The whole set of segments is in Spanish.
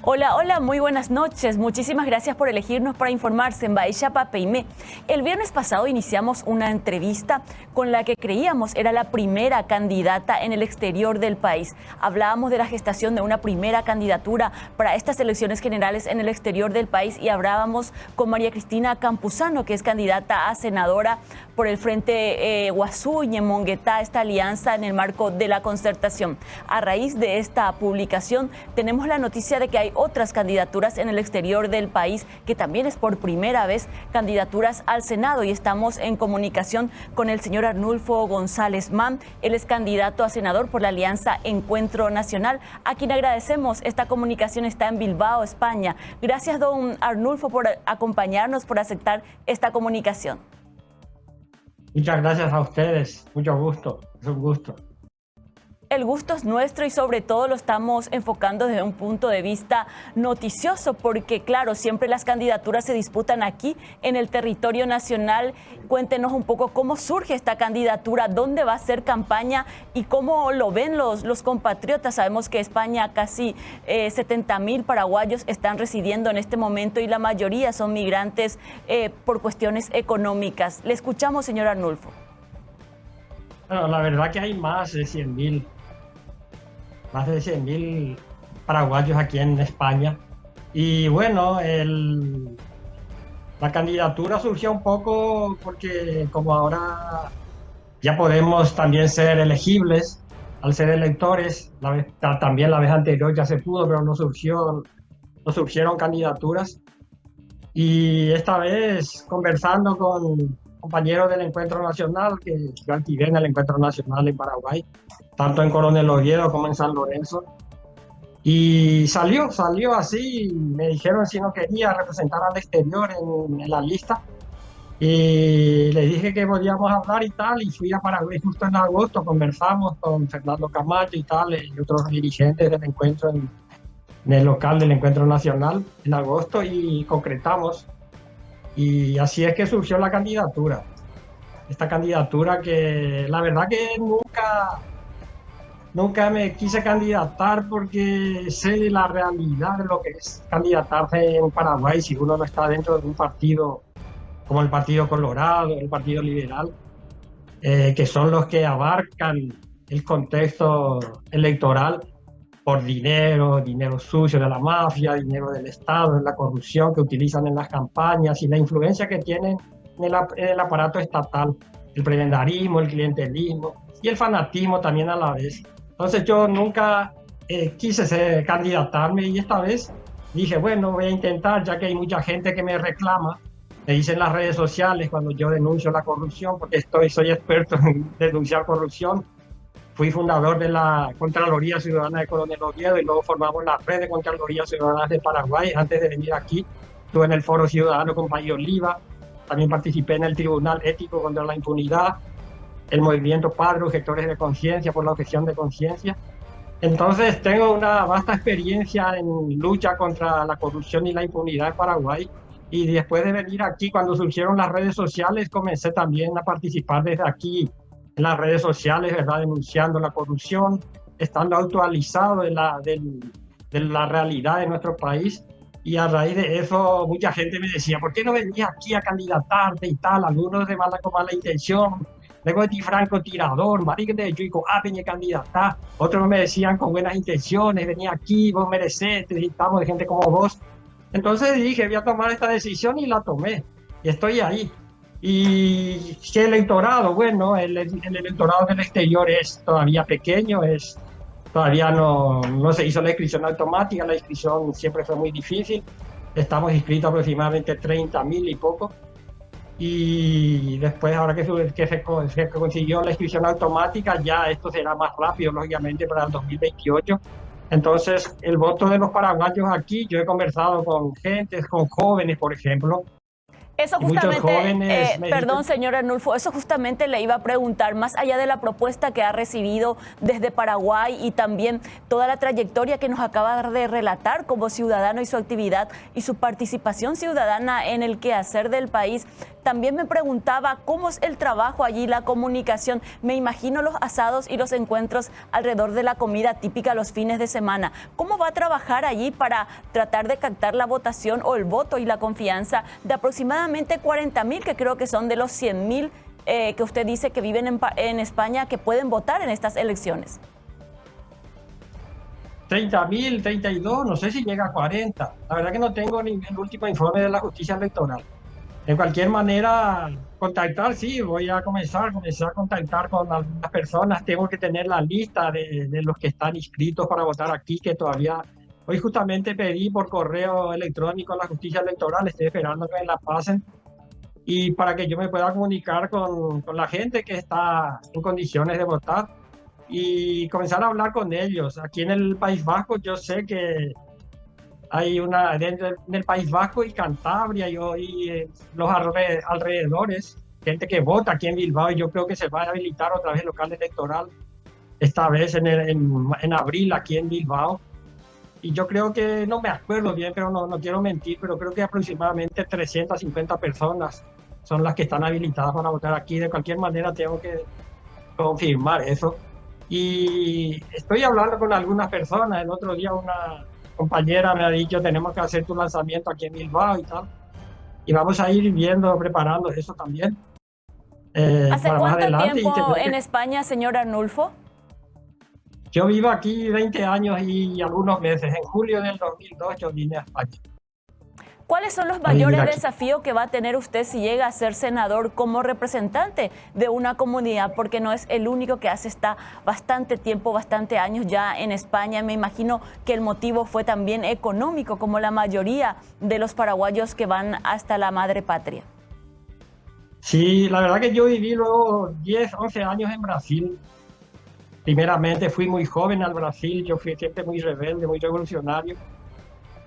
Hola, hola, muy buenas noches. Muchísimas gracias por elegirnos para informarse en Bahía Papeimé. El viernes pasado iniciamos una entrevista con la que creíamos era la primera candidata en el exterior del país. Hablábamos de la gestación de una primera candidatura para estas elecciones generales en el exterior del país y hablábamos con María Cristina Campuzano, que es candidata a senadora por el Frente Guazú y Monguetá, esta alianza en el marco de la concertación. A raíz de esta publicación tenemos la noticia de que hay otras candidaturas en el exterior del país, que también es por primera vez candidaturas al Senado, y estamos en comunicación con el señor Arnulfo González Mann. Él es candidato a senador por la Alianza Encuentro Nacional, a quien agradecemos. Esta comunicación está en Bilbao, España. Gracias, don Arnulfo, por acompañarnos, por aceptar esta comunicación. Muchas gracias a ustedes, mucho gusto, es un gusto. El gusto es nuestro y sobre todo lo estamos enfocando desde un punto de vista noticioso, porque claro, siempre las candidaturas se disputan aquí en el territorio nacional. Cuéntenos un poco cómo surge esta candidatura, dónde va a ser campaña y cómo lo ven los compatriotas. Sabemos que España casi 70.000 paraguayos están residiendo en este momento y la mayoría son migrantes por cuestiones económicas. Le escuchamos, señor Arnulfo. Bueno, la verdad que hay más de 100.000 paraguayos aquí en España. Y bueno, la candidatura surgió un poco porque como ahora ya podemos también ser elegibles al ser electores, también la vez anterior ya se pudo, pero no surgieron candidaturas. Y esta vez conversando con compañeros del Encuentro Nacional, que yo activé en el Encuentro Nacional en Paraguay, tanto en Coronel Oviedo como en San Lorenzo, y salió así. Me dijeron si no quería representar al exterior en la lista, y le dije que podíamos hablar y tal, y fui a Paraguay justo en agosto. Conversamos con Fernando Camacho y tal, y otros dirigentes del encuentro en el local del Encuentro Nacional en agosto, y concretamos. Y así es que surgió la candidatura. Esta candidatura que la verdad que nunca me quise candidatar, porque sé la realidad de lo que es candidatarse en Paraguay si uno no está dentro de un partido como el Partido Colorado, el Partido Liberal, que son los que abarcan el contexto electoral por dinero sucio de la mafia, dinero del Estado, la corrupción que utilizan en las campañas y la influencia que tienen en el aparato estatal, el prebendarismo, el clientelismo y el fanatismo también a la vez. Entonces yo nunca quise candidatarme, y esta vez dije, bueno, voy a intentar, ya que hay mucha gente que me reclama, me dicen en las redes sociales cuando yo denuncio la corrupción, porque soy experto en denunciar corrupción. Fui fundador de la Contraloría Ciudadana de Coronel Oviedo y luego formamos la red de Contralorías Ciudadanas de Paraguay. Antes de venir aquí, estuve en el Foro Ciudadano con País Oliva, también participé en el Tribunal Ético contra la Impunidad, el movimiento Padre Objetores de Conciencia por la objeción de conciencia. Entonces tengo una vasta experiencia en lucha contra la corrupción y la impunidad en Paraguay, y después de venir aquí, cuando surgieron las redes sociales, comencé también a participar desde aquí en las redes sociales, ¿verdad?, denunciando la corrupción, estando actualizado de la realidad de nuestro país. Y a raíz de eso mucha gente me decía, ¿por qué no venías aquí a candidatarte y tal? Algunos de con mala intención, luego de ti francotirador, marica de Yuico, peña candidata. Otros me decían con buenas intenciones, venía aquí, vos merecés, necesitamos de gente como vos. Entonces dije, voy a tomar esta decisión, y la tomé, y estoy ahí. Y el electorado, bueno, el electorado del exterior es todavía pequeño, todavía no se hizo la inscripción automática, la inscripción siempre fue muy difícil. Estamos inscritos aproximadamente 30.000 y poco. Y después, ahora que se consiguió la inscripción automática, ya esto será más rápido, lógicamente, para el 2028. Entonces, el voto de los paraguayos aquí, yo he conversado con jóvenes, por ejemplo. Eso justamente, perdón, señor Arnulfo, eso justamente le iba a preguntar, más allá de la propuesta que ha recibido desde Paraguay y también toda la trayectoria que nos acaba de relatar como ciudadano y su actividad y su participación ciudadana en el quehacer del país, también me preguntaba cómo es el trabajo allí, la comunicación. Me imagino los asados y los encuentros alrededor de la comida típica los fines de semana. ¿Cómo va a trabajar allí para tratar de captar la votación o el voto y la confianza de aproximadamente 40.000, que creo que son de los 100.000 que usted dice que viven en España, que pueden votar en estas elecciones? 30.000, 32, no sé si llega a 40. La verdad que no tengo ni el último informe de la justicia electoral. De cualquier manera, contactar, sí, voy a comenzar a contactar con algunas personas. Tengo que tener la lista de los que están inscritos para votar aquí, que todavía... Hoy justamente pedí por correo electrónico a la justicia electoral, estoy esperando que me la pasen, y para que yo me pueda comunicar con la gente que está en condiciones de votar y comenzar a hablar con ellos. Aquí en el País Vasco yo sé que hay una, dentro del País Vasco y Cantabria y los alrededores, gente que vota aquí en Bilbao, y yo creo que se va a habilitar otra vez el local electoral, esta vez en abril aquí en Bilbao. Y yo creo que, no me acuerdo bien, pero no quiero mentir, pero creo que aproximadamente 350 personas son las que están habilitadas para votar aquí. De cualquier manera tengo que confirmar eso. Y estoy hablando con algunas personas. El otro día una compañera me ha dicho, tenemos que hacer tu lanzamiento aquí en Bilbao y tal. Y vamos a ir viendo, preparando eso también. ¿Hace para más cuánto adelante. tiempo en España, señor Arnulfo? Yo vivo aquí 20 años y algunos meses. En julio del 2002 yo vine a España. ¿Cuáles son los mayores desafíos que va a tener usted si llega a ser senador como representante de una comunidad? Porque no es el único que está bastante tiempo, bastante años ya en España. Me imagino que el motivo fue también económico, como la mayoría de los paraguayos que van hasta la madre patria. Sí, la verdad que yo viví luego 10, 11 años en Brasil. Primeramente fui muy joven al Brasil, yo fui siempre muy rebelde, muy revolucionario.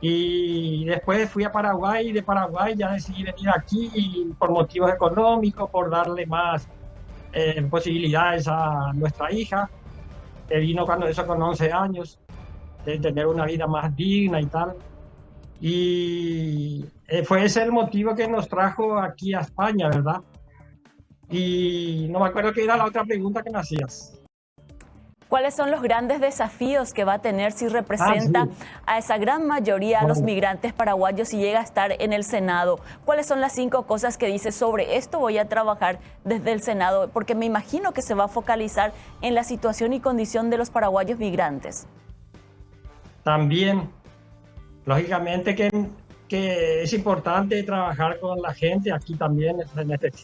Y después fui a Paraguay, y de Paraguay ya decidí venir aquí por motivos económicos, por darle más posibilidades a nuestra hija, que vino con 11 años, de tener una vida más digna y tal. Y fue ese el motivo que nos trajo aquí a España, ¿verdad? Y no me acuerdo qué era la otra pregunta que me hacías. ¿Cuáles son los grandes desafíos que va a tener si representa a esa gran mayoría, a los migrantes paraguayos, y llega a estar en el Senado? ¿Cuáles son las 5 cosas que dice sobre esto voy a trabajar desde el Senado? Porque me imagino que se va a focalizar en la situación y condición de los paraguayos migrantes. También, lógicamente que es importante trabajar con la gente. Aquí también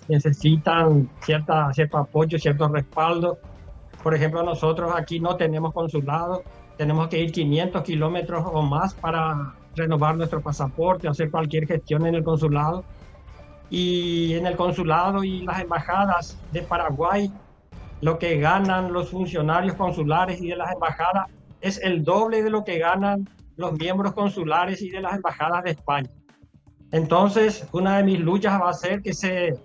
necesitan cierto apoyo, cierto respaldo. Por ejemplo, nosotros aquí no tenemos consulado, tenemos que ir 500 kilómetros o más para renovar nuestro pasaporte, hacer cualquier gestión en el consulado. Y en el consulado y las embajadas de Paraguay, lo que ganan los funcionarios consulares y de las embajadas es el doble de lo que ganan los miembros consulares y de las embajadas de España. Entonces, una de mis luchas va a ser que se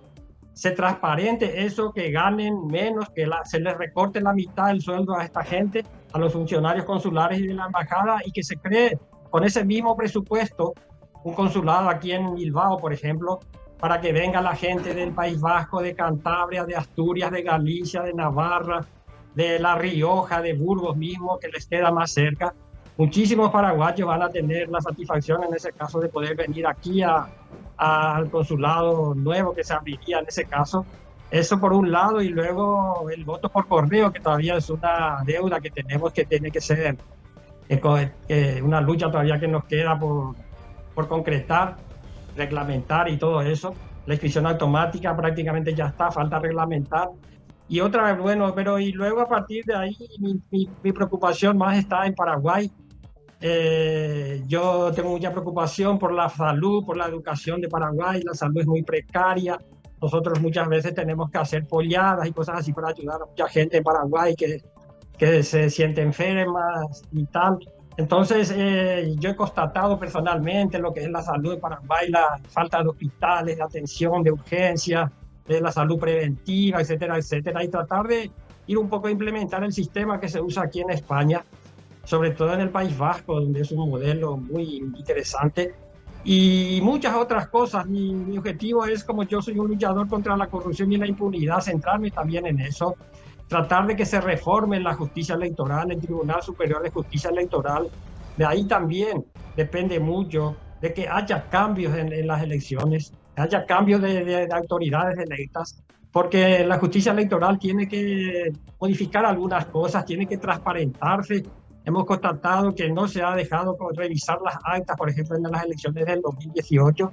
transparente eso, que ganen menos, que se les recorte la mitad del sueldo a esta gente, a los funcionarios consulares y de la embajada, y que se cree con ese mismo presupuesto un consulado aquí en Bilbao, por ejemplo, para que venga la gente del País Vasco, de Cantabria, de Asturias, de Galicia, de Navarra, de La Rioja, de Burgos mismo, que les queda más cerca. Muchísimos paraguayos van a tener la satisfacción en ese caso de poder venir aquí al consulado nuevo que se abriría en ese caso. Eso por un lado, y luego el voto por correo, que todavía es una deuda que tenemos, que tiene que ser una lucha todavía que nos queda por concretar, reglamentar y todo eso. La inscripción automática prácticamente ya está, falta reglamentar. Y otra, bueno, y luego a partir de ahí mi preocupación más está en Paraguay. Yo tengo mucha preocupación por la salud, por la educación de Paraguay. La salud es muy precaria. Nosotros muchas veces tenemos que hacer polladas y cosas así para ayudar a mucha gente en Paraguay que se siente enferma y tal. Entonces, yo he constatado personalmente lo que es la salud de Paraguay, la falta de hospitales, de atención, de urgencia, de la salud preventiva, etcétera, etcétera, y tratar de ir un poco a implementar el sistema que se usa aquí en España, sobre todo en el País Vasco, donde es un modelo muy interesante, y muchas otras cosas. Mi objetivo es, como yo soy un luchador contra la corrupción y la impunidad, centrarme también en eso, tratar de que se reforme la justicia electoral, el Tribunal Superior de Justicia Electoral. De ahí también depende mucho de que haya cambios en las elecciones, haya cambios de autoridades electas, porque la justicia electoral tiene que modificar algunas cosas, tiene que transparentarse. Hemos constatado que no se ha dejado revisar las actas, por ejemplo, en las elecciones del 2018.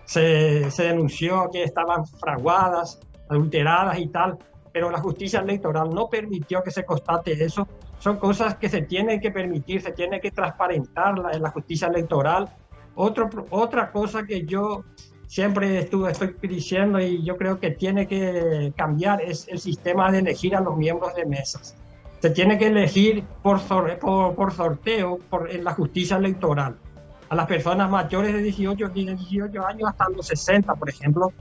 Se denunció que estaban fraguadas, adulteradas y tal, pero la justicia electoral no permitió que se constate eso. Son cosas que se tienen que permitir, se tiene que transparentar en la justicia electoral. Otra cosa que yo siempre estoy diciendo y yo creo que tiene que cambiar es el sistema de elegir a los miembros de mesas. Se tiene que elegir por sorteo en la justicia electoral a las personas mayores de 18 años hasta los 60, por ejemplo,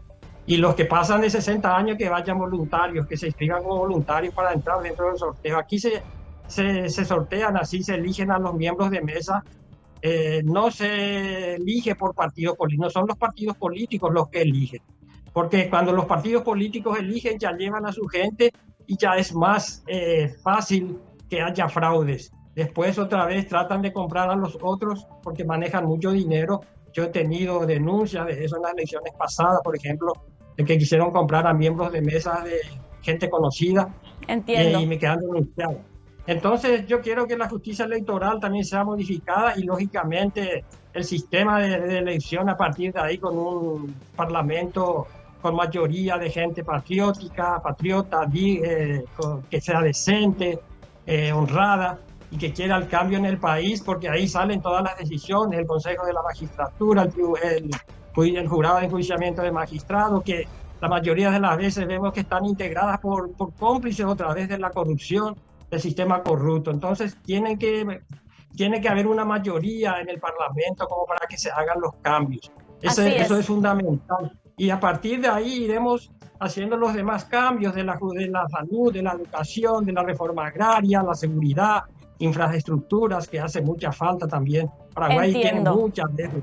y los que pasan de 60 años que vayan voluntarios, que se inscriban como voluntarios para entrar dentro del sorteo. Aquí se sortean así, se eligen a los miembros de mesa. No se elige por partidos políticos, no son los partidos políticos los que eligen, porque cuando los partidos políticos eligen ya llevan a su gente y ya es más fácil que haya fraudes. Después otra vez tratan de comprar a los otros porque manejan mucho dinero. Yo he tenido denuncias de eso en las elecciones pasadas, por ejemplo, de que quisieron comprar a miembros de mesas de gente conocida. Entiendo. Y me quedan denunciados. Entonces yo quiero que la justicia electoral también sea modificada y lógicamente el sistema de elección a partir de ahí con un parlamento con mayoría de gente patriótica, patriota, que sea decente, honrada y que quiera el cambio en el país, porque ahí salen todas las decisiones, el Consejo de la Magistratura, el Jurado de Enjuiciamiento de Magistrados, que la mayoría de las veces vemos que están integradas por cómplices otra vez de la corrupción, del sistema corrupto. Entonces tiene que haber una mayoría en el Parlamento como para que se hagan los cambios. Eso es fundamental. Y a partir de ahí iremos haciendo los demás cambios de la salud, de la educación, de la reforma agraria, la seguridad, infraestructuras, que hace mucha falta también. Paraguay tiene muchas de esas.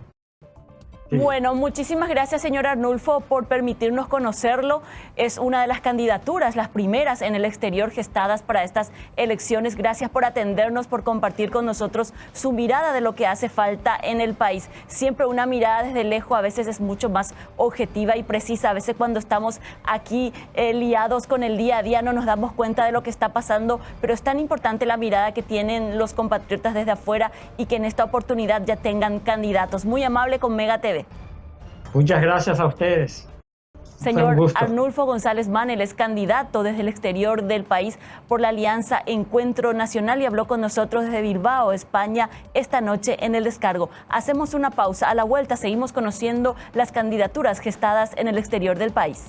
Sí. Bueno, muchísimas gracias, señor Arnulfo, por permitirnos conocerlo. Es una de las candidaturas, las primeras en el exterior gestadas para estas elecciones. Gracias por atendernos, por compartir con nosotros su mirada de lo que hace falta en el país. Siempre una mirada desde lejos a veces es mucho más objetiva y precisa. A veces cuando estamos aquí liados con el día a día no nos damos cuenta de lo que está pasando, pero es tan importante la mirada que tienen los compatriotas desde afuera y que en esta oportunidad ya tengan candidatos. Muy amable con Mega TV. Muchas gracias a ustedes. Señor Arnulfo González Manel es candidato desde el exterior del país por la Alianza Encuentro Nacional y habló con nosotros desde Bilbao, España, esta noche en El Descargo. Hacemos una pausa. A la vuelta seguimos conociendo las candidaturas gestadas en el exterior del país.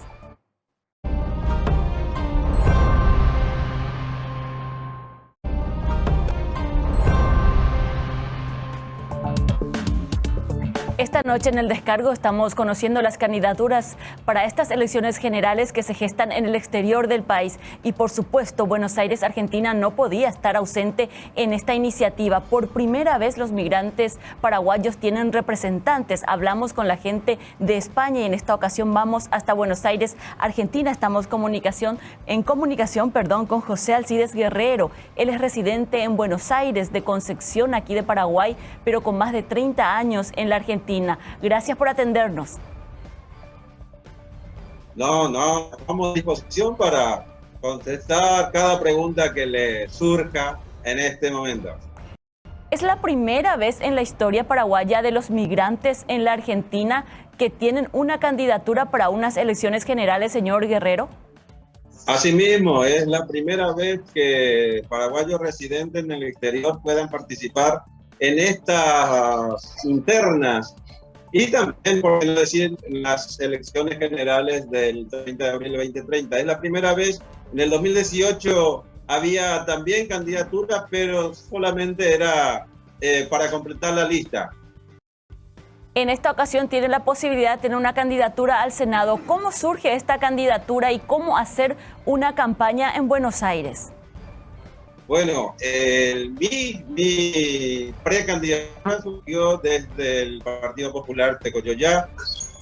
Esta noche en El Descargo estamos conociendo las candidaturas para estas elecciones generales que se gestan en el exterior del país. Y por supuesto, Buenos Aires, Argentina, no podía estar ausente en esta iniciativa. Por primera vez los migrantes paraguayos tienen representantes. Hablamos con la gente de España y en esta ocasión vamos hasta Buenos Aires, Argentina. Estamos en comunicación con José Alcides Guerrero. Él es residente en Buenos Aires, de Concepción, aquí de Paraguay, pero con más de 30 años en la Argentina. Gracias por atendernos. No, estamos a disposición para contestar cada pregunta que le surja en este momento. Es la primera vez en la historia paraguaya de los migrantes en la Argentina que tienen una candidatura para unas elecciones generales, señor Guerrero. Asimismo, es la primera vez que paraguayos residentes en el exterior puedan participar en estas internas y también, por decir, las elecciones generales del 30 de abril de 2030. Es la primera vez. En el 2018 había también candidaturas, pero solamente era para completar la lista. En esta ocasión tiene la posibilidad de tener una candidatura al Senado. ¿Cómo surge esta candidatura y cómo hacer una campaña en Buenos Aires? Bueno, mi precandidatura surgió desde el Partido Popular Tecoyoyá,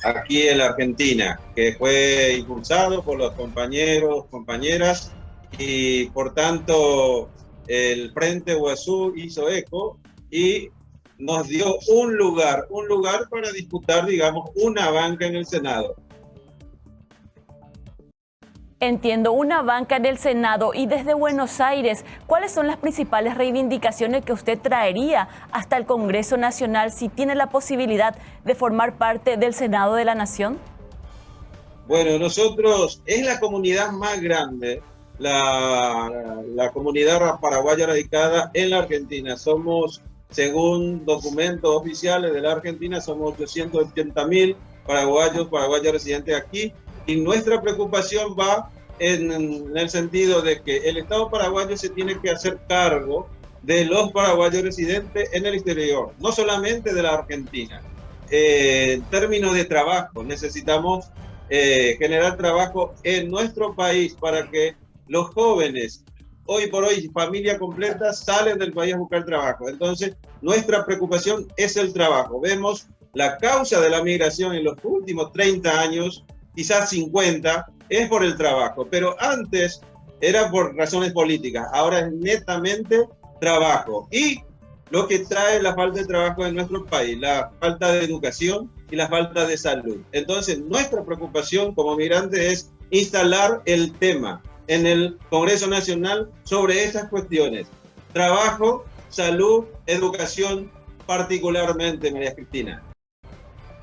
aquí en la Argentina, que fue impulsado por los compañeros, compañeras, y por tanto el Frente Guazú hizo eco y nos dio un lugar para disputar, digamos, una banca en el Senado. Entiendo, una banca en el Senado. Y desde Buenos Aires, ¿cuáles son las principales reivindicaciones que usted traería hasta el Congreso Nacional si tiene la posibilidad de formar parte del Senado de la Nación? Bueno, nosotros, es la comunidad más grande, la comunidad paraguaya radicada en la Argentina. Somos, según documentos oficiales de la Argentina, somos 880.000 paraguayos residentes aquí. Y nuestra preocupación va en el sentido de que el Estado paraguayo se tiene que hacer cargo de los paraguayos residentes en el exterior, no solamente de la Argentina. En términos de trabajo, necesitamos generar trabajo en nuestro país para que los jóvenes, hoy por hoy, familia completa, salen del país a buscar trabajo. Entonces, nuestra preocupación es el trabajo. Vemos la causa de la migración en los últimos 30 años, quizás 50, es por el trabajo, pero antes era por razones políticas, ahora es netamente trabajo. Y lo que trae la falta de trabajo en nuestro país, la falta de educación y la falta de salud. Entonces, nuestra preocupación como migrantes es instalar el tema en el Congreso Nacional sobre esas cuestiones: trabajo, salud, educación, particularmente, María Cristina.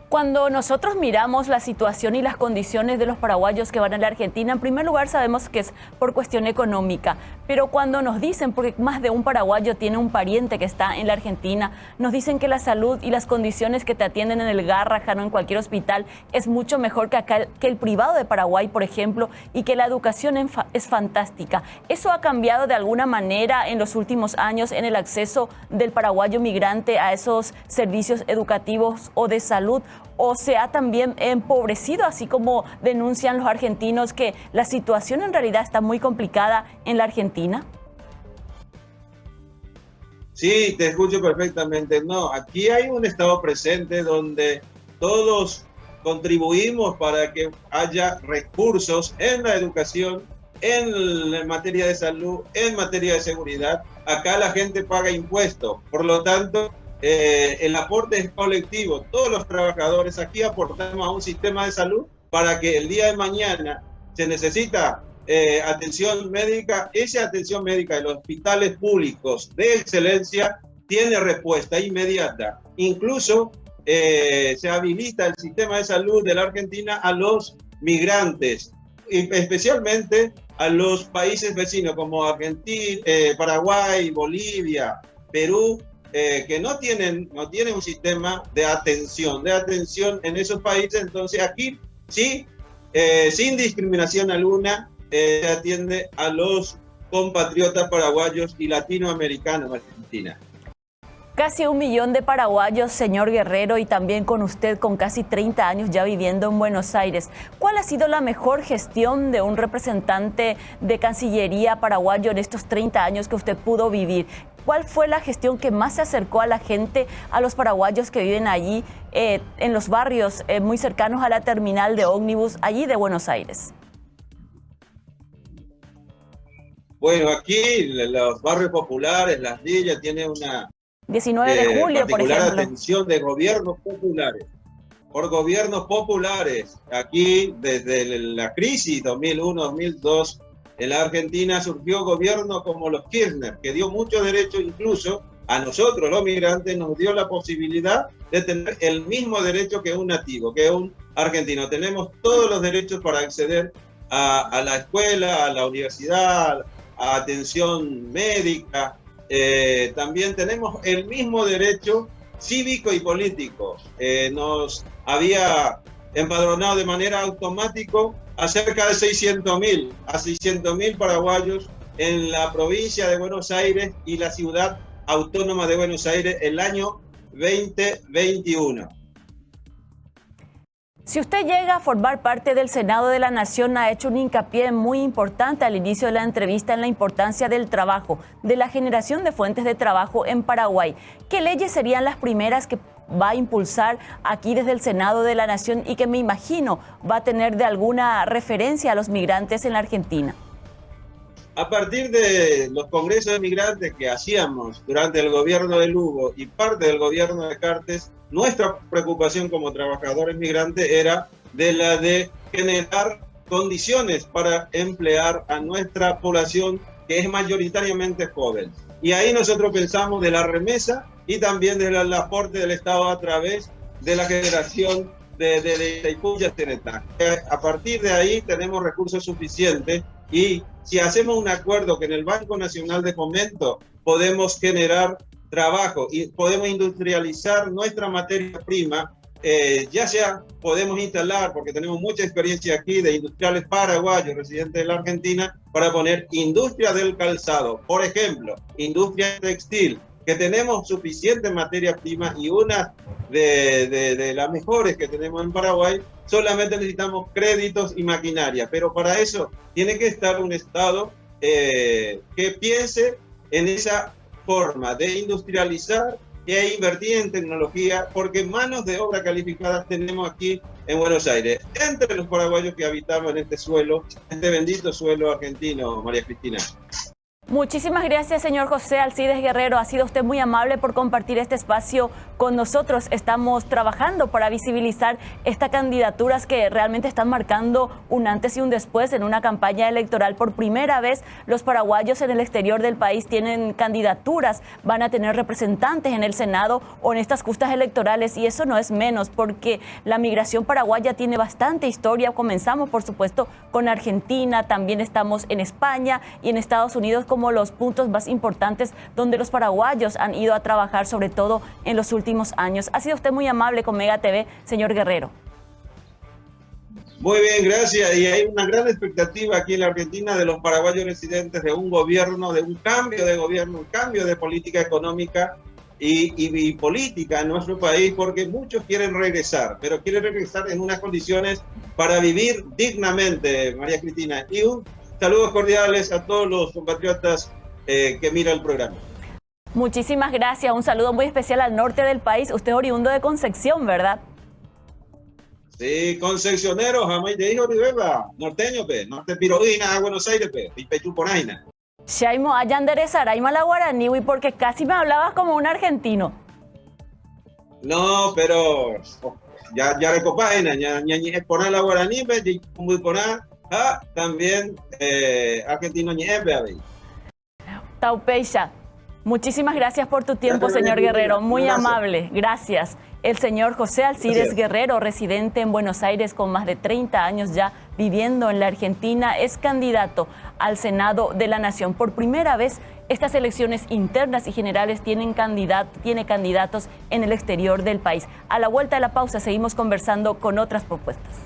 Cuando nosotros miramos la situación y las condiciones de los paraguayos que van a la Argentina, en primer lugar sabemos que es por cuestión económica, pero cuando nos dicen, porque más de un paraguayo tiene un pariente que está en la Argentina, nos dicen que la salud y las condiciones que te atienden en el Garrahan o en cualquier hospital es mucho mejor que acá, que el privado de Paraguay, por ejemplo, y que la educación es fantástica. ¿Eso ha cambiado de alguna manera en los últimos años en el acceso del paraguayo migrante a esos servicios educativos o de salud? ¿O se ha también empobrecido, así como denuncian los argentinos, que la situación en realidad está muy complicada en la Argentina? Sí, te escucho perfectamente. No, aquí hay un Estado presente donde todos contribuimos para que haya recursos en la educación, en materia de salud, en materia de seguridad. Acá la gente paga impuestos, por lo tanto, el aporte es colectivo. Todos los trabajadores aquí aportamos a un sistema de salud para que el día de mañana se necesita atención médica, esa atención médica de los hospitales públicos de excelencia tiene respuesta inmediata. Incluso se habilita el sistema de salud de la Argentina a los migrantes, especialmente a los países vecinos como Argentina, Paraguay, Bolivia, Perú, que no tienen un sistema de atención en esos países. Entonces aquí sí, sin discriminación alguna, se atiende a los compatriotas paraguayos y latinoamericanos en Argentina. Casi 1 millón de paraguayos, señor Guerrero, y también con usted con casi 30 años ya viviendo en Buenos Aires. ¿Cuál ha sido la mejor gestión de un representante de Cancillería paraguayo en estos 30 años que usted pudo vivir? ¿Cuál fue la gestión que más se acercó a la gente, a los paraguayos que viven allí, en los barrios muy cercanos a la terminal de ómnibus, allí de Buenos Aires? Bueno, aquí los barrios populares, las villas, tienen una 19 de julio, por ejemplo. atención de gobiernos populares, por gobiernos populares. Aquí, desde la crisis 2001-2002, en la Argentina surgió gobierno como los Kirchner, que dio muchos derechos, incluso a nosotros, los migrantes, nos dio la posibilidad de tener el mismo derecho que un nativo, que un argentino. Tenemos todos los derechos para acceder a la escuela, a la universidad, a atención médica. También tenemos el mismo derecho cívico y político. Nos había empadronado de manera automática a cerca de 600.000 paraguayos en la provincia de Buenos Aires y la ciudad autónoma de Buenos Aires el año 2021. Si usted llega a formar parte del Senado de la Nación, ha hecho un hincapié muy importante al inicio de la entrevista en la importancia del trabajo, de la generación de fuentes de trabajo en Paraguay. ¿Qué leyes serían las primeras que va a impulsar aquí desde el Senado de la Nación y que me imagino va a tener de alguna referencia a los migrantes en la Argentina? A partir de los congresos de migrantes que hacíamos durante el gobierno de Lugo y parte del gobierno de Cartes, nuestra preocupación como trabajadores migrantes era de la de generar condiciones para emplear a nuestra población, que es mayoritariamente joven. Y ahí nosotros pensamos de la remesa y también del aporte del Estado a través de la generación de Itaipuya Tenetá. A partir de ahí tenemos recursos suficientes y si hacemos un acuerdo que en el Banco Nacional de Fomento podemos generar trabajo y podemos industrializar nuestra materia prima, ya sea podemos instalar, porque tenemos mucha experiencia aquí de industriales paraguayos residentes de la Argentina, para poner industria del calzado, por ejemplo, industria textil, que tenemos suficiente materia prima y una de las mejores que tenemos en Paraguay. Solamente necesitamos créditos y maquinaria, pero para eso tiene que estar un Estado que piense en esa forma de industrializar e invertir en tecnología, porque manos de obra calificadas tenemos aquí en Buenos Aires, entre los paraguayos que habitamos en este suelo, este bendito suelo argentino, María Cristina. Muchísimas gracias, señor José Alcides Guerrero. Ha sido usted muy amable por compartir este espacio con nosotros. Estamos trabajando para visibilizar estas candidaturas que realmente están marcando un antes y un después en una campaña electoral. Por primera vez, los paraguayos en el exterior del país tienen candidaturas, van a tener representantes en el Senado o en estas justas electorales, y eso no es menos, porque la migración paraguaya tiene bastante historia. Comenzamos, por supuesto, con Argentina, también estamos en España y en Estados Unidos como los puntos más importantes donde los paraguayos han ido a trabajar, sobre todo en los últimos años. Ha sido usted muy amable con Mega TV, señor Guerrero. Muy bien, gracias. Y hay una gran expectativa aquí en la Argentina de los paraguayos residentes de un gobierno, de un cambio de gobierno, un cambio de política económica y política en nuestro país, porque muchos quieren regresar, pero quieren regresar en unas condiciones para vivir dignamente, María Cristina. Y saludos cordiales a todos los compatriotas que miran el programa. Muchísimas gracias. Un saludo muy especial al norte del país. Usted es oriundo de Concepción, ¿verdad? Sí, concepcionero, jamás te dijo Rivera, norteño, norte Piroína, Buenos Aires, y Pechuponaina. Shaimo, Ayandere, Saraima, la Guaraniwi, porque casi me hablabas como un argentino. No, pero ya recopaina, ya poner la Guaraní, y muy poner. También argentino nieve. Taupeisha, muchísimas gracias por tu tiempo, señor Guerrero, muy amable, gracias. El señor José Alcides Guerrero, residente en Buenos Aires con más de 30 años ya viviendo en la Argentina, es candidato al Senado de la Nación. Por primera vez, estas elecciones internas y generales tiene candidatos en el exterior del país. A la vuelta de la pausa seguimos conversando con otras propuestas.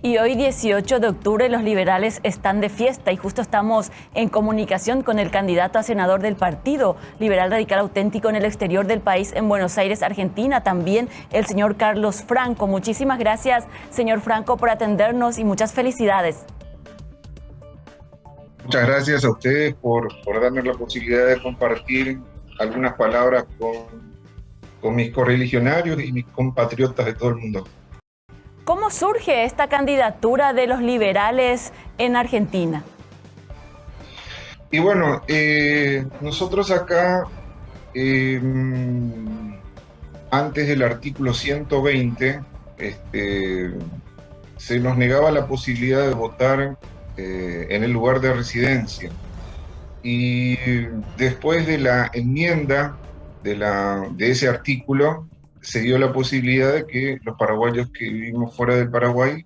Y hoy 18 de octubre los liberales están de fiesta y justo estamos en comunicación con el candidato a senador del Partido Liberal Radical Auténtico en el exterior del país, en Buenos Aires, Argentina, también el señor Carlos Franco. Muchísimas gracias, señor Franco, por atendernos y muchas felicidades. Muchas gracias a ustedes por darme la posibilidad de compartir algunas palabras con mis correligionarios y mis compatriotas de todo el mundo. ¿Cómo surge esta candidatura de los liberales en Argentina? Y bueno, nosotros acá, antes del artículo 120, se nos negaba la posibilidad de votar en el lugar de residencia. Y después de la enmienda de ese artículo, se dio la posibilidad de que los paraguayos que vivimos fuera del Paraguay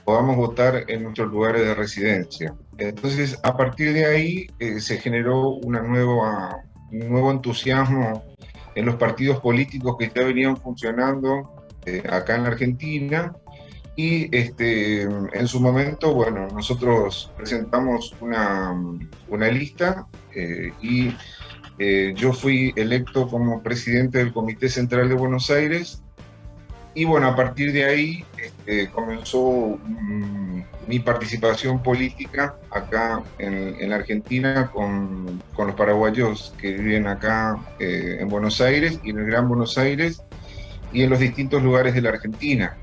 podamos votar en nuestros lugares de residencia. Entonces, a partir de ahí se generó un nuevo entusiasmo en los partidos políticos que ya venían funcionando acá en la Argentina, Y en su momento, bueno, nosotros presentamos una lista y yo fui electo como presidente del Comité Central de Buenos Aires. Y bueno, a partir de ahí comenzó mi participación política acá en la Argentina con los paraguayos que viven acá en Buenos Aires y en el Gran Buenos Aires y en los distintos lugares de la Argentina.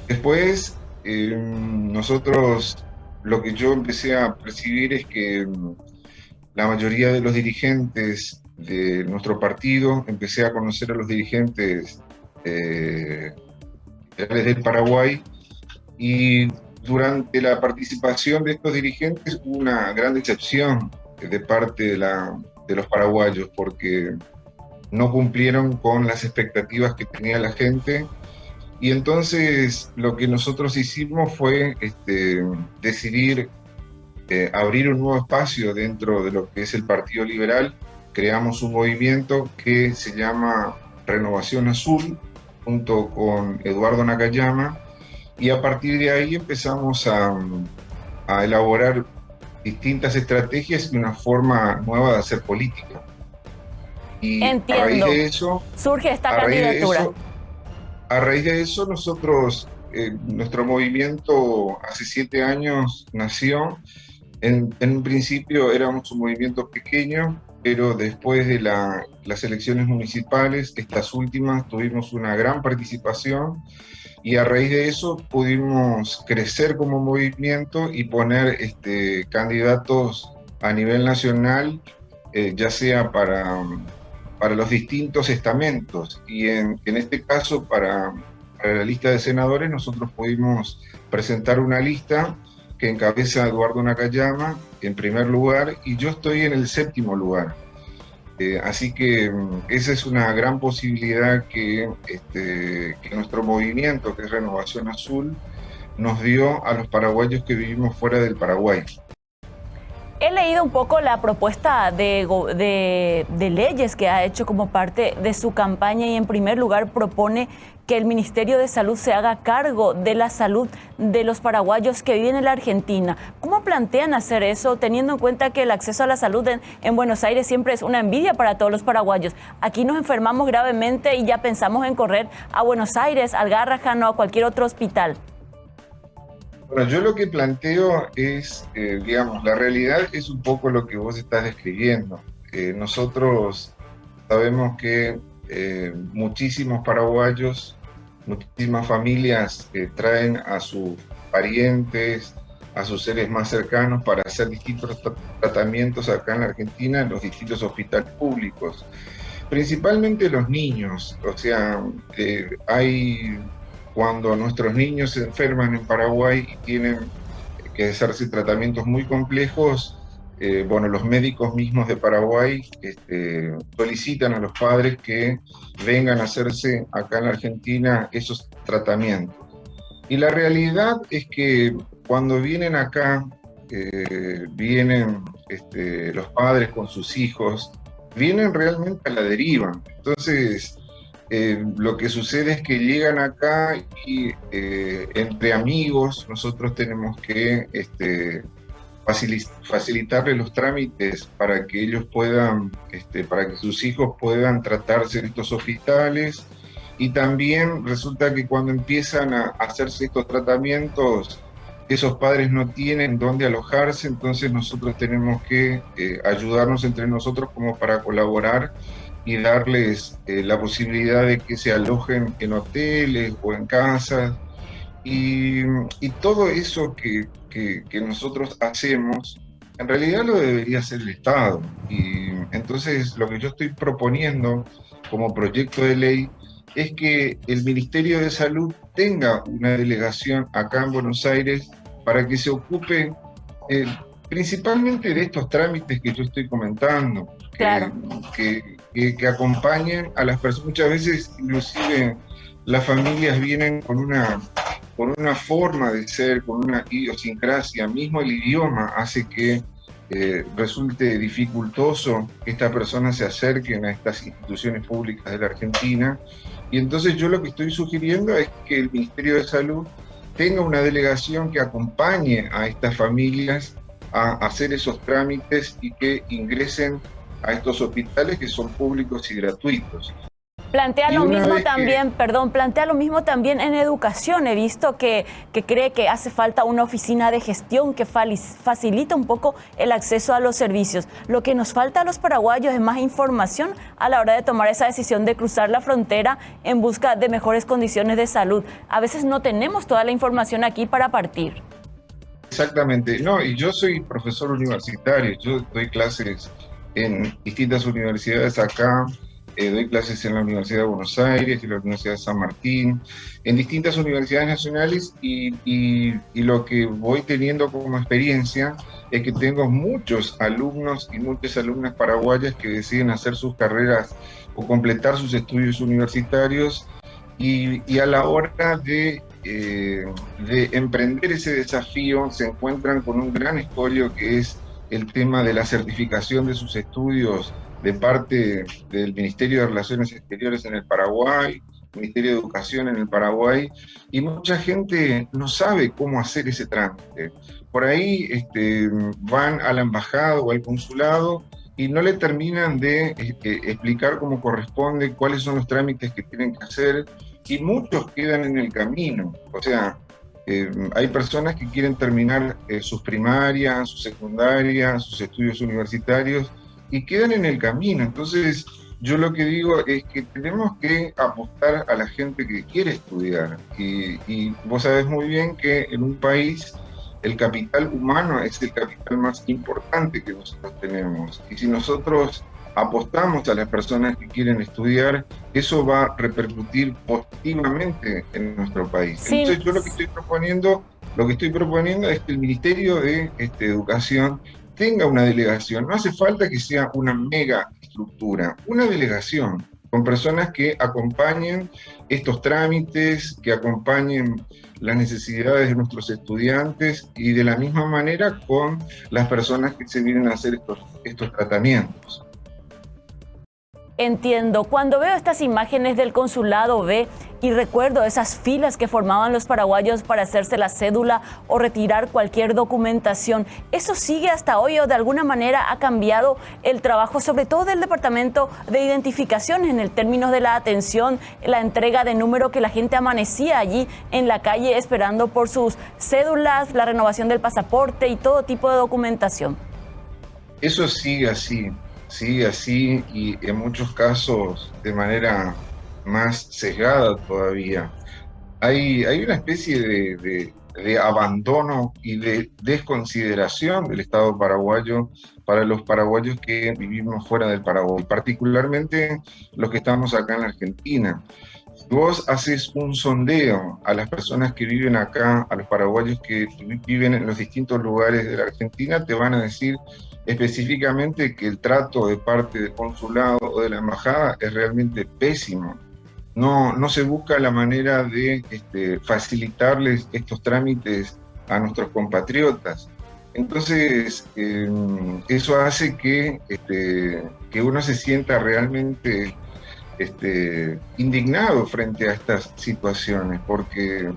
Después, nosotros, lo que yo empecé a percibir es que la mayoría de los dirigentes de nuestro partido, empecé a conocer a los dirigentes del Paraguay, y durante la participación de estos dirigentes hubo una gran decepción de parte de los paraguayos, porque no cumplieron con las expectativas que tenía la gente. Y entonces lo que nosotros hicimos fue decidir abrir un nuevo espacio dentro de lo que es el Partido Liberal. Creamos un movimiento que se llama Renovación Azul, junto con Eduardo Nakayama, y a partir de ahí empezamos a elaborar distintas estrategias y una forma nueva de hacer política. Y entiendo. A raíz de eso, surge esta candidatura. A raíz de eso, nosotros, nuestro movimiento hace 7 años nació. En un principio éramos un movimiento pequeño, pero después de las elecciones municipales, estas últimas, tuvimos una gran participación, y a raíz de eso pudimos crecer como movimiento y poner candidatos a nivel nacional, ya sea para los distintos estamentos. Y en este caso, para la lista de senadores, nosotros pudimos presentar una lista que encabeza Eduardo Nakayama en primer lugar, y yo estoy en el 7º lugar. Así que esa es una gran posibilidad que nuestro movimiento, que es Renovación Azul, nos dio a los paraguayos que vivimos fuera del Paraguay. He leído un poco la propuesta de leyes que ha hecho como parte de su campaña, y en primer lugar propone que el Ministerio de Salud se haga cargo de la salud de los paraguayos que viven en la Argentina. ¿Cómo plantean hacer eso, teniendo en cuenta que el acceso a la salud en Buenos Aires siempre es una envidia para todos los paraguayos? Aquí nos enfermamos gravemente y ya pensamos en correr a Buenos Aires, al Garrahan o a cualquier otro hospital. Bueno, yo lo que planteo es, digamos, la realidad es un poco lo que vos estás describiendo. Nosotros sabemos que muchísimos paraguayos, muchísimas familias traen a sus parientes, a sus seres más cercanos para hacer distintos tratamientos acá en la Argentina, en los distintos hospitales públicos. Principalmente los niños, o sea, cuando nuestros niños se enferman en Paraguay y tienen que hacerse tratamientos muy complejos, bueno, los médicos mismos de Paraguay solicitan a los padres que vengan a hacerse acá en la Argentina esos tratamientos. Y la realidad es que cuando vienen acá, vienen los padres con sus hijos, vienen realmente a la deriva. Entonces, lo que sucede es que llegan acá y entre amigos nosotros tenemos que facilitarles los trámites para que ellos puedan, para que sus hijos puedan tratarse en estos hospitales. Y también resulta que cuando empiezan a hacerse estos tratamientos, esos padres no tienen dónde alojarse, entonces nosotros tenemos que ayudarnos entre nosotros como para colaborar y darles la posibilidad de que se alojen en hoteles o en casas. Y todo eso que nosotros hacemos, en realidad lo debería hacer el Estado. Y entonces lo que yo estoy proponiendo como proyecto de ley es que el Ministerio de Salud tenga una delegación acá en Buenos Aires para que se ocupe principalmente de estos trámites que yo estoy comentando, claro, que acompañen a las personas. Muchas veces inclusive las familias vienen con una forma de ser, con una idiosincrasia, mismo el idioma hace que resulte dificultoso que estas personas se acerquen a estas instituciones públicas de la Argentina. Y entonces yo lo que estoy sugiriendo es que el Ministerio de Salud tenga una delegación que acompañe a estas familias a hacer esos trámites y que ingresen a estos hospitales que son públicos y gratuitos. Plantea lo mismo también, plantea lo mismo también en educación. He visto que cree que hace falta una oficina de gestión que facilita un poco el acceso a los servicios. Lo que nos falta a los paraguayos es más información a la hora de tomar esa decisión de cruzar la frontera en busca de mejores condiciones de salud. A veces no tenemos toda la información aquí para partir. Exactamente. No, y yo soy profesor universitario. Yo doy clases en distintas universidades acá. Doy clases en la Universidad de Buenos Aires y la Universidad de San Martín, en distintas universidades nacionales, y lo que voy teniendo como experiencia es que tengo muchos alumnos y muchas alumnas paraguayas que deciden hacer sus carreras o completar sus estudios universitarios, y a la hora de emprender ese desafío se encuentran con un gran escollo, que es el tema de la certificación de sus estudios de parte del Ministerio de Relaciones Exteriores en el Paraguay, Ministerio de Educación en el Paraguay, y mucha gente no sabe cómo hacer ese trámite. Por ahí van a la embajada o al consulado y no le terminan de explicar cómo corresponde, cuáles son los trámites que tienen que hacer, y muchos quedan en el camino. O sea, hay personas que quieren terminar sus primarias, sus secundarias, sus estudios universitarios, y quedan en el camino. Entonces, yo lo que digo es que tenemos que apostar a la gente que quiere estudiar. Y vos sabés muy bien que en un país el capital humano es el capital más importante que nosotros tenemos. Y si nosotros apostamos a las personas que quieren estudiar, eso va a repercutir positivamente en nuestro país. Sí. Entonces, yo lo que estoy proponiendo es que el Ministerio de Educación tenga una delegación. No hace falta que sea una mega estructura, una delegación con personas que acompañen estos trámites, que acompañen las necesidades de nuestros estudiantes, y de la misma manera con las personas que se vienen a hacer estos tratamientos. Entiendo. Cuando veo estas imágenes del consulado B y recuerdo esas filas que formaban los paraguayos para hacerse la cédula o retirar cualquier documentación, ¿eso sigue hasta hoy o de alguna manera ha cambiado el trabajo, sobre todo del Departamento de Identificación, en el término de la atención, la entrega de número, que la gente amanecía allí en la calle esperando por sus cédulas, la renovación del pasaporte y todo tipo de documentación? Eso sigue así. Sigue así, y en muchos casos de manera más sesgada todavía. Hay una especie de abandono y de desconsideración del Estado paraguayo para los paraguayos que vivimos fuera del Paraguay, particularmente los que estamos acá en la Argentina. Si vos haces un sondeo a las personas que viven acá, a los paraguayos que viven en los distintos lugares de la Argentina, te van a decir específicamente que el trato de parte del consulado o de la embajada es realmente pésimo. No se busca la manera de facilitarles estos trámites a nuestros compatriotas. Entonces, eso hace que uno se sienta realmente indignado frente a estas situaciones, porque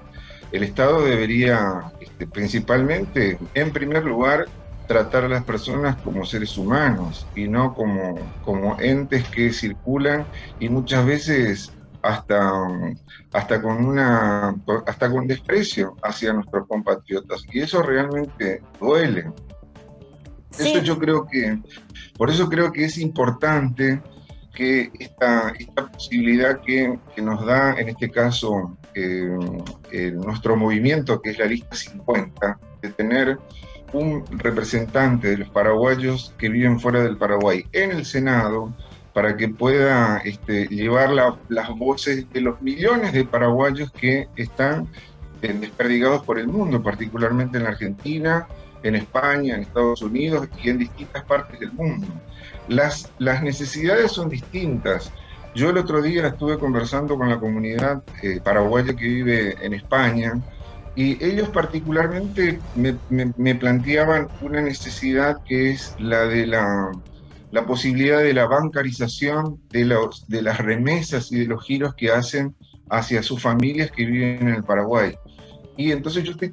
el Estado debería, principalmente, en primer lugar, tratar a las personas como seres humanos y no como entes que circulan, y muchas veces hasta con desprecio hacia nuestros compatriotas, y eso realmente duele. Sí. Por eso creo que es importante que esta posibilidad que nos da, en este caso, nuestro movimiento, que es la Lista 50, de tener un representante de los paraguayos que viven fuera del Paraguay en el Senado, para que pueda llevar las voces de los millones de paraguayos que están desperdigados por el mundo, particularmente en la Argentina, en España, en Estados Unidos y en distintas partes del mundo. Las necesidades son distintas. Yo el otro día estuve conversando con la comunidad paraguaya que vive en España, Y ellos particularmente me planteaban una necesidad que es la de la posibilidad de la bancarización de las remesas y de los giros que hacen hacia sus familias que viven en el Paraguay. Y entonces yo estoy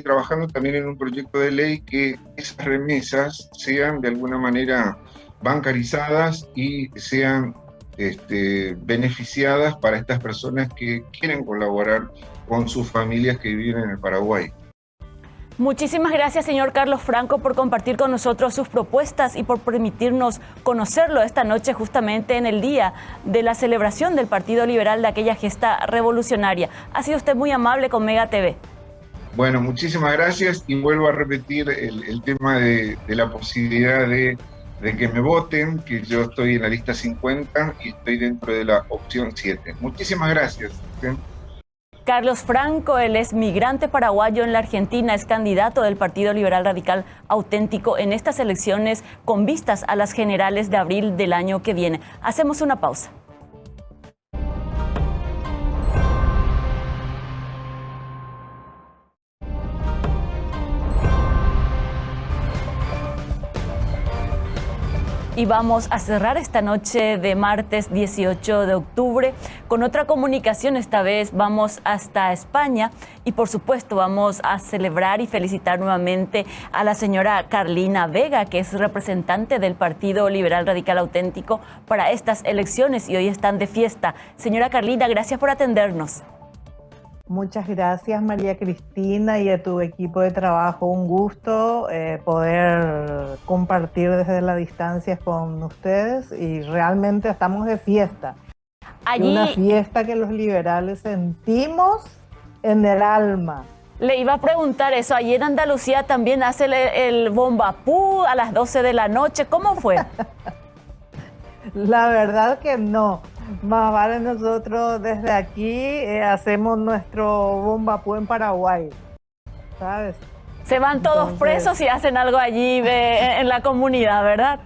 trabajando también en un proyecto de ley que esas remesas sean de alguna manera bancarizadas y sean beneficiadas para estas personas que quieren colaborar con sus familias que viven en el Paraguay. Muchísimas gracias, señor Carlos Franco, por compartir con nosotros sus propuestas y por permitirnos conocerlo esta noche, justamente en el día de la celebración del Partido Liberal de aquella gesta revolucionaria. Ha sido usted muy amable con Mega TV. Bueno, muchísimas gracias y vuelvo a repetir el tema de la posibilidad de que me voten, que yo estoy en la lista 50 y estoy dentro de la opción 7. Muchísimas gracias. Carlos Franco, él es migrante paraguayo en la Argentina, es candidato del Partido Liberal Radical Auténtico en estas elecciones con vistas a las generales de abril del año que viene. Hacemos una pausa. Y vamos a cerrar esta noche de martes 18 de octubre con otra comunicación. Esta vez vamos hasta España y por supuesto vamos a celebrar y felicitar nuevamente a la señora Carlina Vega, que es representante del Partido Liberal Radical Auténtico para estas elecciones y hoy están de fiesta. Señora Carlina, gracias por atendernos. Muchas gracias, María Cristina, y a tu equipo de trabajo. Un gusto poder compartir desde la distancia con ustedes y realmente estamos de fiesta. Una fiesta que los liberales sentimos en el alma. Le iba a preguntar eso. Allí en Andalucía también hace el bombapú a las 12 de la noche. ¿Cómo fue? La verdad que no. Más vale nosotros desde aquí hacemos nuestro bombapú en Paraguay, ¿sabes? Se van todos presos y hacen algo allí en la comunidad, ¿verdad?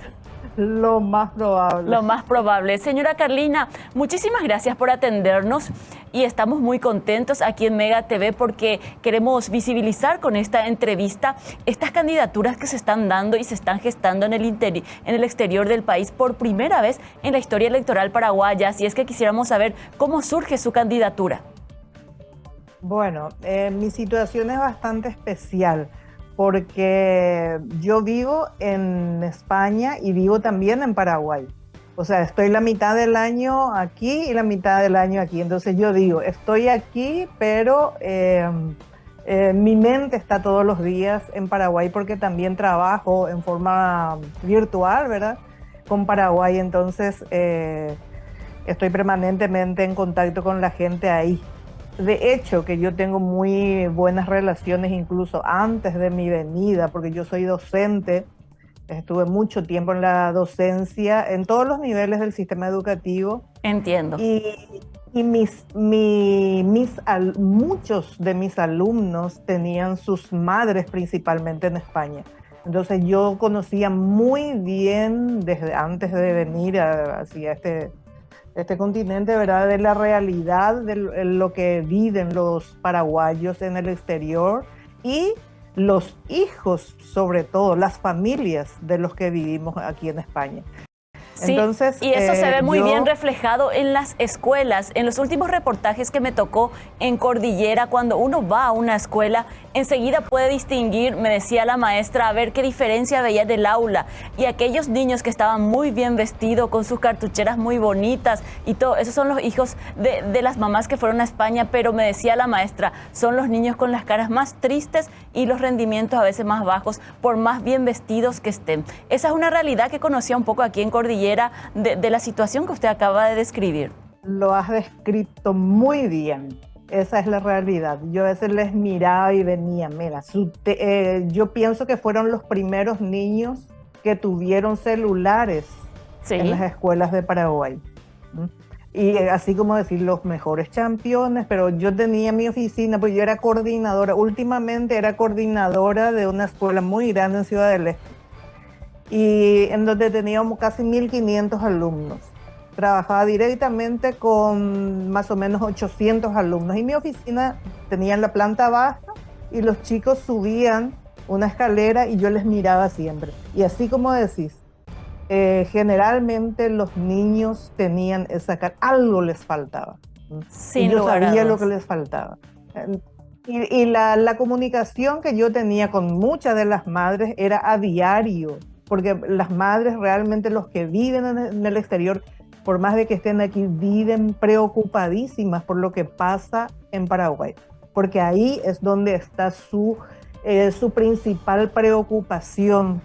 Lo más probable. Lo más probable. Señora Carlina, muchísimas gracias por atendernos y estamos muy contentos aquí en Mega TV porque queremos visibilizar con esta entrevista estas candidaturas que se están dando y se están gestando en el exterior del país por primera vez en la historia electoral paraguaya. Así es que quisiéramos saber cómo surge su candidatura. Bueno, mi situación es bastante especial porque yo vivo en España y vivo también en Paraguay. O sea, estoy la mitad del año aquí y la mitad del año aquí. Entonces yo digo, estoy aquí, pero mi mente está todos los días en Paraguay porque también trabajo en forma virtual, ¿verdad? Con Paraguay. Entonces estoy permanentemente en contacto con la gente ahí. De hecho, que yo tengo muy buenas relaciones incluso antes de mi venida, porque yo soy docente, estuve mucho tiempo en la docencia, en todos los niveles del sistema educativo. Entiendo. Y muchos de mis alumnos tenían sus madres principalmente en España. Entonces yo conocía muy bien, desde antes de venir hacia este continente, ¿verdad?, de la realidad de lo que viven los paraguayos en el exterior y los hijos, sobre todo, las familias de los que vivimos aquí en España. Sí, entonces, y eso se ve muy bien reflejado en las escuelas. En los últimos reportajes que me tocó en Cordillera, cuando uno va a una escuela, enseguida puede distinguir, me decía la maestra, a ver qué diferencia veía del aula. Y aquellos niños que estaban muy bien vestidos, con sus cartucheras muy bonitas y todo, esos son los hijos de las mamás que fueron a España, pero me decía la maestra, son los niños con las caras más tristes y los rendimientos a veces más bajos, por más bien vestidos que estén. Esa es una realidad que conocía un poco aquí en Cordillera, de la situación que usted acaba de describir. Lo has descrito muy bien. Esa es la realidad. Yo a veces les miraba y venía, mira, yo pienso que fueron los primeros niños que tuvieron celulares en las escuelas de Paraguay. Y así como decir, los mejores campeones, pero yo tenía mi oficina, pues yo era coordinadora, últimamente era coordinadora de una escuela muy grande en Ciudad del Este, y en donde teníamos casi 1.500 alumnos. trabajaba directamente con más o menos 800 alumnos y mi oficina tenía en la planta baja y los chicos subían una escalera y yo les miraba siempre. Y así como decís, generalmente los niños tenían algo les faltaba. Sin y yo lugar a sabía lo dudas. que les faltaba. Y la comunicación que yo tenía con muchas de las madres era a diario, porque las madres realmente, los que viven en el exterior, por más de que estén aquí, viven preocupadísimas por lo que pasa en Paraguay, porque ahí es donde está su principal preocupación,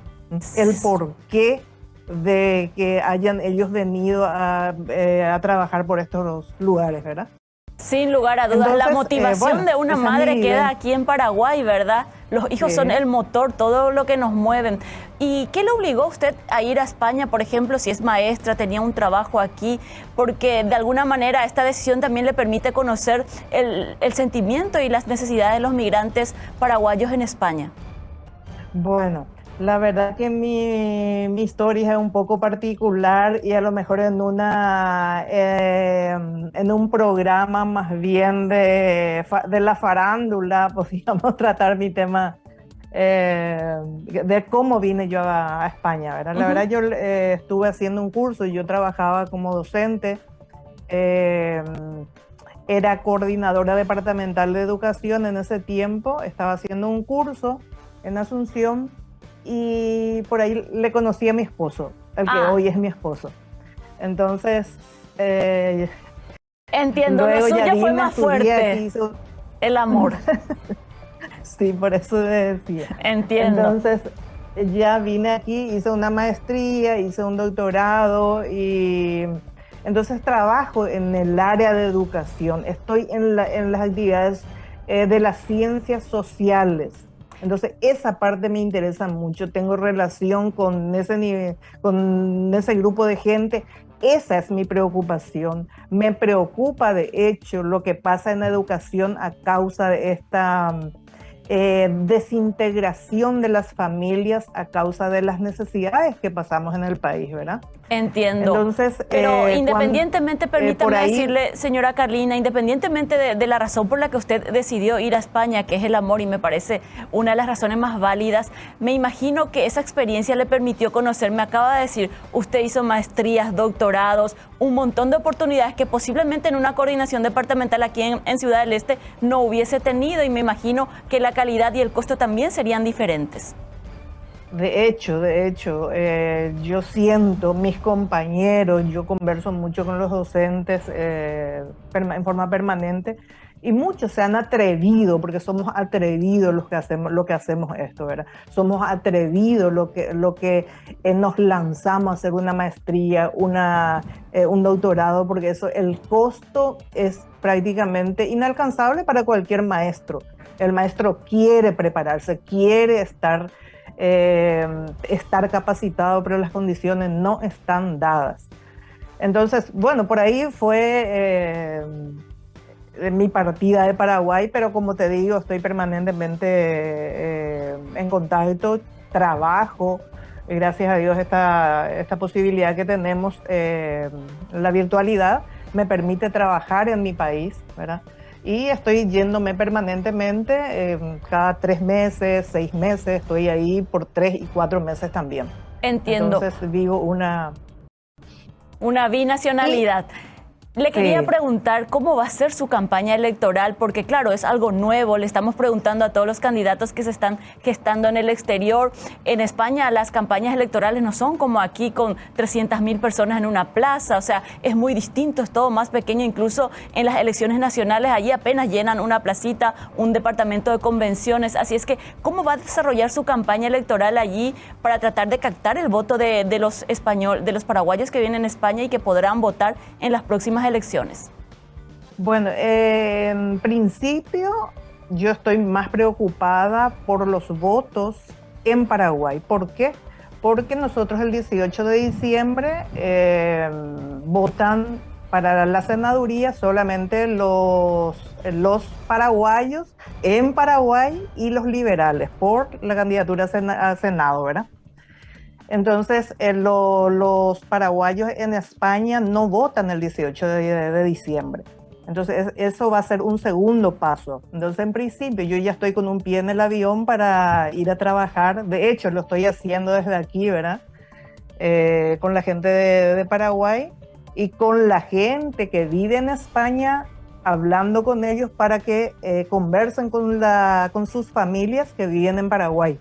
el porqué de que hayan ellos venido a trabajar por estos lugares, ¿verdad? Sin lugar a dudas, Entonces, la motivación bueno, de una esa es madre mi queda idea. aquí en Paraguay, ¿verdad? Los hijos Sí. son el motor, todo lo que nos mueven. ¿Y qué le obligó a usted a ir a España, por ejemplo, si es maestra, tenía un trabajo aquí? Porque de alguna manera esta decisión también le permite conocer el sentimiento y las necesidades de los migrantes paraguayos en España. Bueno, la verdad que mi historia es un poco particular y a lo mejor en un programa más bien de la farándula podríamos tratar mi tema de cómo vine yo a España, ¿verdad? La verdad yo estuve haciendo un curso y yo trabajaba como docente, era coordinadora departamental de educación en ese tiempo, estaba haciendo un curso en Asunción y por ahí le conocí a mi esposo, el que hoy es mi esposo. Entonces, entiendo, lo luego ya suyo fue vine, más estudié aquí, fuerte, el amor. Sí, por eso decía. Entiendo. Entonces, ya vine aquí, hice una maestría, hice un doctorado y entonces trabajo en el área de educación. Estoy en las actividades de las ciencias sociales. Entonces, esa parte me interesa mucho. Tengo relación con con ese grupo de gente. Esa es mi preocupación. Me preocupa, de hecho, lo que pasa en la educación a causa de esta desintegración de las familias a causa de las necesidades que pasamos en el país, ¿verdad? Entiendo. Entonces, pero independientemente, permítame ahí, decirle, señora Carlina, independientemente de la razón por la que usted decidió ir a España, que es el amor, y me parece una de las razones más válidas, me imagino que esa experiencia le permitió conocer, me acaba de decir, usted hizo maestrías, doctorados, un montón de oportunidades que posiblemente en una coordinación departamental aquí en Ciudad del Este no hubiese tenido, y me imagino que la calidad y el costo también serían diferentes. De hecho, yo siento mis compañeros, yo converso mucho con los docentes en forma permanente y muchos se han atrevido, porque somos atrevidos los que hacemos esto, ¿verdad? Somos atrevidos lo que nos lanzamos a hacer una maestría, un doctorado, porque el costo es prácticamente inalcanzable para cualquier maestro. El maestro quiere prepararse, quiere estar capacitado, pero las condiciones no están dadas. Entonces, bueno, por ahí fue mi partida de Paraguay, pero como te digo, estoy permanentemente en contacto, trabajo, gracias a Dios esta posibilidad que tenemos, la virtualidad me permite trabajar en mi país, ¿verdad? Y estoy yéndome permanentemente, cada 3 meses, 6 meses, estoy ahí por 3 y 4 meses también. Entiendo. Entonces vivo una binacionalidad. Le quería preguntar cómo va a ser su campaña electoral, porque claro, es algo nuevo, le estamos preguntando a todos los candidatos que se están gestando en el exterior. En España las campañas electorales no son como aquí con 300.000 personas en una plaza, o sea, es muy distinto, es todo más pequeño, incluso en las elecciones nacionales allí apenas llenan una placita, un departamento de convenciones, así es que ¿cómo va a desarrollar su campaña electoral allí para tratar de captar el voto de los paraguayos que vienen a España y que podrán votar en las próximas elecciones? Bueno, en principio yo estoy más preocupada por los votos en Paraguay. ¿Por qué? Porque nosotros el 18 de diciembre votan para la senaduría solamente los paraguayos en Paraguay y los liberales por la candidatura a Senado, ¿verdad? Entonces, los paraguayos en España no votan el 18 de diciembre. Entonces, eso va a ser un segundo paso. Entonces, en principio, yo ya estoy con un pie en el avión para ir a trabajar. De hecho, lo estoy haciendo desde aquí, ¿verdad? Con la gente de Paraguay y con la gente que vive en España, hablando con ellos para que conversen con sus familias que viven en Paraguay.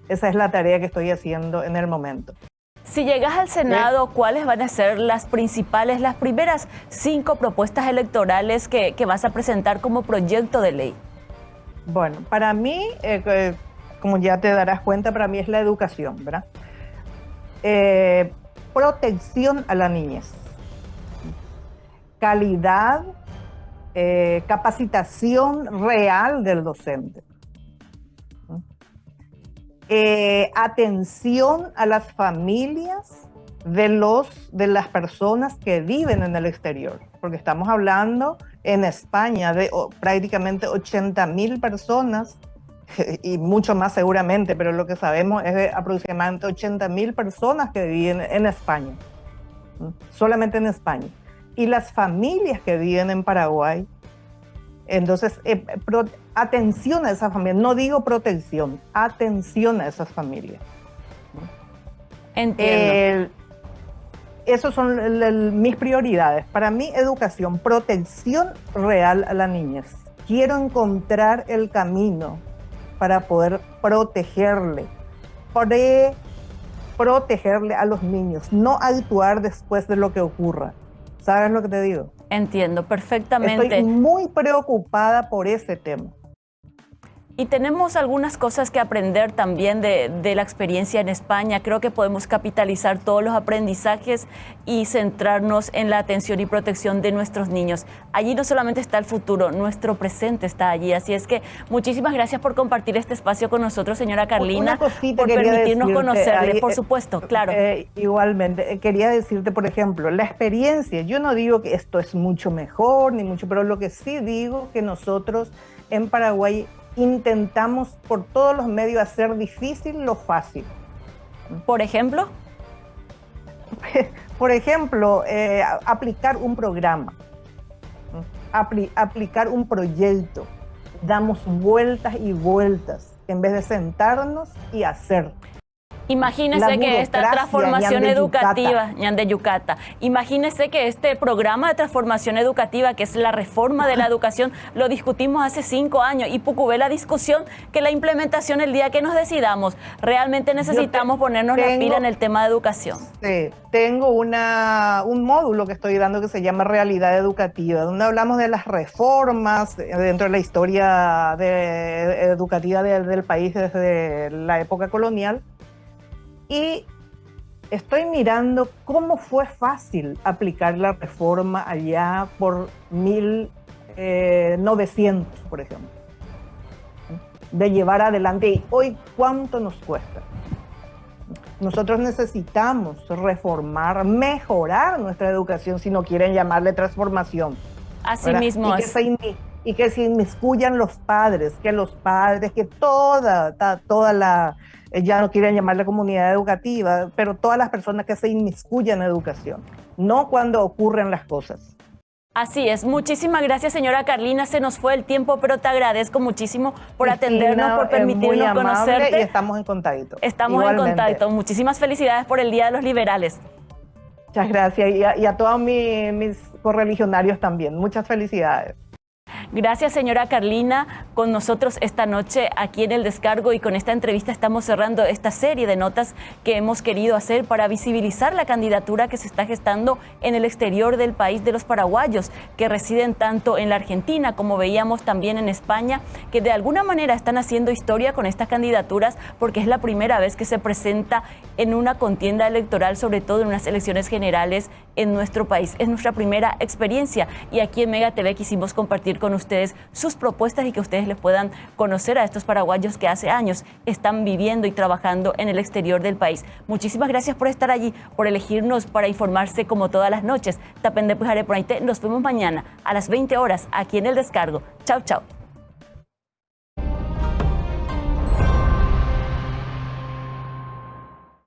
Esa es la tarea que estoy haciendo en el momento. Si llegas al Senado, ¿cuáles van a ser las primeras 5 propuestas electorales que vas a presentar como proyecto de ley? Bueno, para mí, como ya te darás cuenta, para mí es la educación, ¿verdad? Protección a la niñez, calidad, capacitación real del docente. Atención a las familias de las personas que viven en el exterior, porque estamos hablando en España de prácticamente 80.000 personas, y mucho más seguramente, pero lo que sabemos es de aproximadamente 80.000 personas que viven en España, solamente en España, y las familias que viven en Paraguay. Entonces, atención a esas familias, no digo protección, atención a esas familias. Entiendo. Esas son mis prioridades. Para mí, educación, protección real a la niñez. Quiero encontrar el camino para poder protegerle a los niños, no actuar después de lo que ocurra. ¿Sabes lo que te digo? Entiendo perfectamente. Estoy muy preocupada por ese tema. Y tenemos algunas cosas que aprender también de la experiencia en España. Creo que podemos capitalizar todos los aprendizajes y centrarnos en la atención y protección de nuestros niños. Allí no solamente está el futuro, nuestro presente está allí. Así es que muchísimas gracias por compartir este espacio con nosotros, señora Carlina, por permitirnos conocerle, por supuesto, claro. Igualmente, quería decirte, por ejemplo, la experiencia. Yo no digo que esto es mucho mejor, ni mucho, pero lo que sí digo que nosotros en Paraguay intentamos por todos los medios hacer difícil lo fácil. ¿Por ejemplo? Por ejemplo, aplicar un programa, aplicar un proyecto. Damos vueltas y vueltas en vez de sentarnos y hacer. Imagínese que esta transformación educativa, Ñande Yucata, imagínese que este programa de transformación educativa, que es la reforma de la educación, lo discutimos hace 5 años y Pucubé la discusión que la implementación el día que nos decidamos. Realmente necesitamos ponernos la pila en el tema de educación. Sí, tengo un módulo que estoy dando que se llama Realidad Educativa, donde hablamos de las reformas dentro de la historia educativa del país desde la época colonial. Y estoy mirando cómo fue fácil aplicar la reforma allá por 1900, por ejemplo, de llevar adelante. Y hoy, ¿cuánto nos cuesta? Nosotros necesitamos reformar, mejorar nuestra educación, si no quieren llamarle transformación. Así mismo es. Y que se inmiscuyan los padres, que toda la... ya no quieren llamarle comunidad educativa, pero todas las personas que se inmiscuyan en educación, no cuando ocurren las cosas. Así es. Muchísimas gracias, señora Carlina. Se nos fue el tiempo, pero te agradezco muchísimo por atendernos, por permitirnos conocerte. Y estamos en contacto. Estamos en contacto. Muchísimas felicidades por el Día de los Liberales. Muchas gracias. Y a todos mis correligionarios también. Muchas felicidades. Gracias, señora Carlina, con nosotros esta noche aquí en El Descargo, y con esta entrevista estamos cerrando esta serie de notas que hemos querido hacer para visibilizar la candidatura que se está gestando en el exterior del país de los paraguayos que residen tanto en la Argentina como veíamos también en España, que de alguna manera están haciendo historia con estas candidaturas porque es la primera vez que se presenta en una contienda electoral, sobre todo en unas elecciones generales en nuestro país. Es nuestra primera experiencia y aquí en Mega TV quisimos compartir con ustedes sus propuestas y que ustedes les puedan conocer a estos paraguayos que hace años están viviendo y trabajando en el exterior del país. Muchísimas gracias por estar allí, por elegirnos para informarse como todas las noches. Tapende Pujare por ahí. Nos vemos mañana a las 20 horas aquí en El Descargo. Chao, chao.